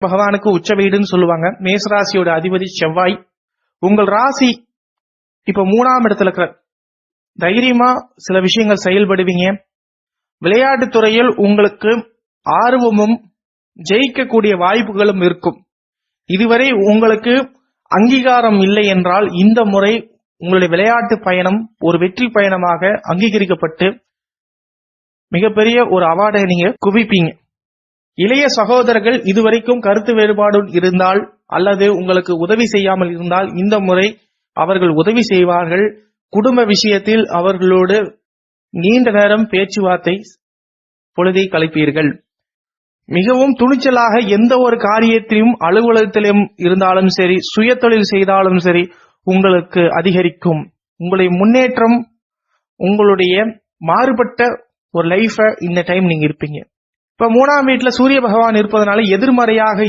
பகவானுக்கு உச்ச வீடுன்னு சொல்லுவாங்க. மேசராசியோட அதிபதி செவ்வாய். உங்கள் ராசி இப்ப 3ஆம் இடத்துல இருக்கிற. தைரியமா சில விஷயங்கள் செயல்படுவீங்க. விளையாட்டுத் துறையில் உங்களுக்கு ஆர்வமும் ஜெயிக்கக்கூடிய வாய்ப்புகளும் இருக்கும். இதுவரை உங்களுக்கு அங்கீகாரம் இல்லை என்றால் இந்த முறை உங்களுடைய விளையாட்டு பயணம் ஒரு வெற்றி பயணமாக அங்கீகரிக்கப்பட்டு மிகப்பெரிய ஒரு அவார்டை நீங்க குவிப்பீங்க. இளைய சகோதரர்கள் இதுவரைக்கும் கருத்து வேறுபாடு இருந்தால் அல்லது உங்களுக்கு உதவி செய்யாமல் இருந்தால் இந்த முறை அவர்கள் உதவி செய்வார்கள். குடும்ப விஷயத்தில் அவர்களோடு நீண்ட நேரம் பேச்சுவார்த்தை பொழுதை கழிப்பீர்கள். மிகவும் துணிச்சலாக எந்த ஒரு காரியத்தையும் அலுவலகத்திலும் இருந்தாலும் சரி, சுய தொழில் செய்தாலும் சரி உங்களுக்கு அதிகரிக்கும். உங்களுடைய முன்னேற்றம், உங்களுடைய மாறுபட்ட ஒரு லைஃப இந்த டைம் நீங்க இருப்பீங்க. இப்ப 3ஆம் வீட்டுல சூரிய பகவான் இருப்பதனால எதிர்மறையாக